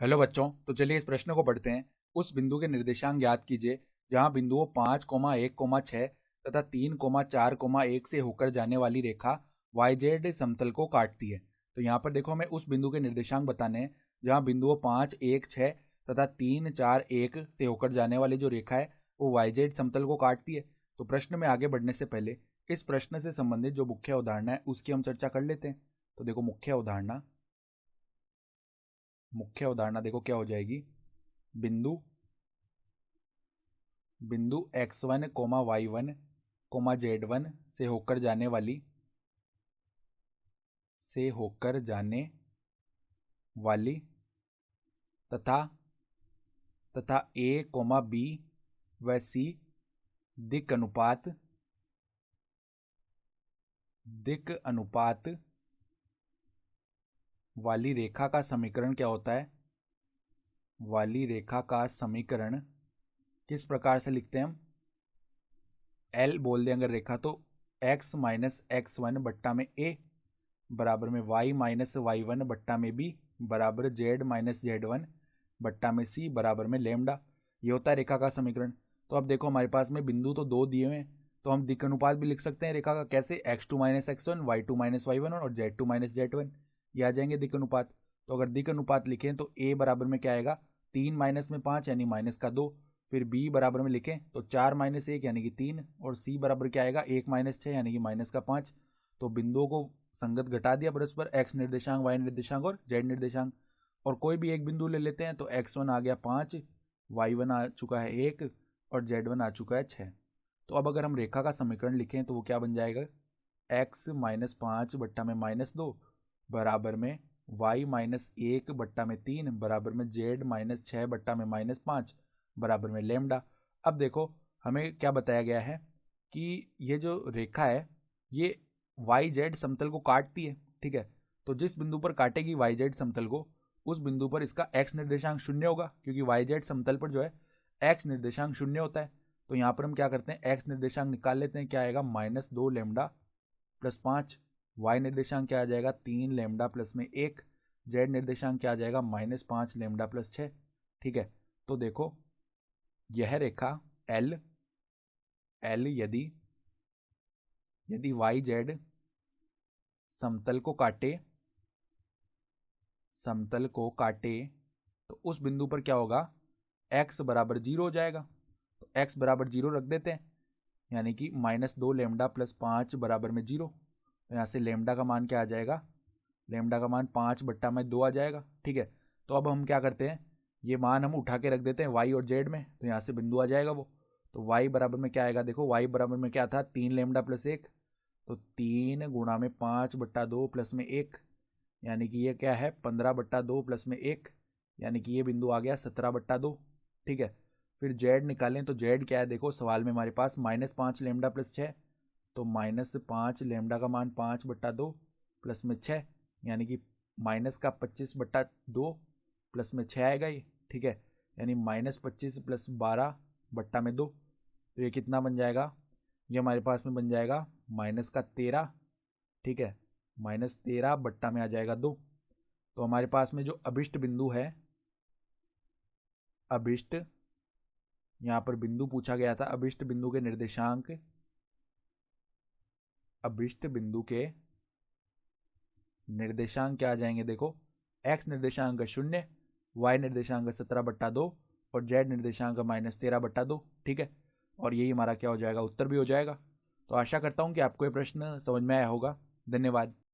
Hello बच्चों, तो चलिए इस प्रश्न को पढ़ते हैं। उस बिंदु के निर्देशांक ज्ञात कीजिए जहां बिंदुओं 5,1,6 तथा 3,4,1 से होकर जाने वाली रेखा YZ समतल को काटती है। तो यहाँ पर देखो, हमें उस बिंदु के निर्देशांक बताने हैं जहां बिंदुओं 5, 1, 6 तथा 3, 4, 1 से होकर जाने वाली जो रेखा है वो YZ समतल को काटती है। तो प्रश्न में आगे बढ़ने से पहले इस प्रश्न से संबंधित जो मुख्य अवधारणा है उसकी हम चर्चा कर लेते हैं। तो देखो, मुख्य अवधारणा देखो क्या हो जाएगी। बिंदु बिंदु x1, y1, z1 से होकर जाने वाली तथा a, b व c दिक अनुपात वाली रेखा का समीकरण क्या होता है। वाली रेखा का समीकरण किस प्रकार से लिखते हैं हम। L बोल दें अगर रेखा तो x माइनस x1 बट्टा में a बराबर में y माइनस y1 बट्टा में b बराबर z माइनस z1 बट्टा में c बराबर में लेमडा। ये होता है रेखा का समीकरण। तो अब देखो, हमारे पास में बिंदु तो दो दिए हुए हैं, तो हम दिक् अनुपात भी लिख सकते हैं रेखा का। कैसे? x2 minus x1, y2 minus y1 और z2 माइनस z1, ये आ जाएंगे दिक् अनुपात। तो अगर दिक् अनुपात लिखें तो a बराबर में क्या आएगा, 3 माइनस में 5 यानी माइनस का 2। फिर b बराबर में लिखें तो 4 माइनस 1 यानी कि 3, और c बराबर क्या आएगा, 1 माइनस 6 यानी कि माइनस का 5। तो बिंदुओं को संगत घटा दिया परस्पर, x निर्देशांक, y निर्देशांक और z निर्देशांक। और कोई भी एक बिंदु ले लेते हैं तो x1 आ गया 5, y1 आ चुका है 1 और z1 आ चुका है 6। तो अब अगर हम रेखा का समीकरण लिखें तो वो क्या बन जाएगा, x माइनस 5 बट्टा में माइनस 2 बराबर में y माइनस 1 बट्टा में 3 बराबर में z माइनस 6 बट्टा में माइनस 5 बराबर में लेमडा। अब देखो, हमें क्या बताया गया है कि ये जो रेखा है ये YZ समतल को काटती है। ठीक है, तो जिस बिंदु पर काटेगी YZ समतल को, उस बिंदु पर इसका x निर्देशांक शून्य होगा, क्योंकि YZ समतल पर जो है x निर्देशांक शून्य होता है। तो यहाँ पर हम क्या करते हैं, x निर्देशांक निकाल लेते हैं। क्या आएगा, -2 लेमडा प्लस 5। y निर्देशांक क्या आ जाएगा, 3 लेमडा प्लस में 1। z निर्देशांक क्या आ जाएगा, -5 लेमडा प्लस 6। ठीक है, तो देखो, यह रेखा L यदि YZ समतल को काटे तो उस बिंदु पर क्या होगा, x बराबर 0 हो जाएगा। तो x बराबर 0 रख देते हैं, यानी कि -2 लेमडा प्लस 5 बराबर में 0। तो यहाँ से लेमडा का मान क्या आ जाएगा, लेमडा का मान 5 बट्टा में 2 आ जाएगा। ठीक है, तो अब हम क्या करते हैं, ये मान हम उठा के रख देते हैं y और z में, तो यहाँ से बिंदु आ जाएगा वो। तो y बराबर में क्या आएगा, देखो y बराबर में क्या था, 3 लेमडा प्लस 1। तो 3 गुणा में 5 बट्टा 2 प्लस में 1, यानी कि ये क्या है, 15 बट्टा 2 प्लस में 1, यानी कि ये बिंदु आ गया 17 बट्टा 2। ठीक है, फिर z निकालें तो z क्या है, देखो सवाल में हमारे पास -5 लेमडा प्लस 6। तो -5 लेमडा का मान 5 बट्टा 2 प्लस में 6, यानी कि माइनस का 25 बट्टा 2 प्लस में 6 आएगा ये। ठीक है, यानी -25 प्लस 12 बट्टा में 2। तो ये कितना बन जाएगा, ये हमारे पास में बन जाएगा -13। ठीक है, -13 बट्टा में आ जाएगा 2। तो हमारे पास में जो अभिष्ट बिंदु है, अभिष्ट, यहाँ पर बिंदु पूछा गया था, अभिष्ट बिंदु के निर्देशांक, अभिष्ट बिंदु के निर्देशांक क्या आ जाएंगे, देखो x निर्देशांक 0, y निर्देशांक 17 बट्टा 2 और z निर्देशांक -13 बट्टा 2। ठीक है, और यही हमारा क्या हो जाएगा, उत्तर भी हो जाएगा। तो आशा करता हूँ कि आपको ये प्रश्न समझ में आया होगा। धन्यवाद।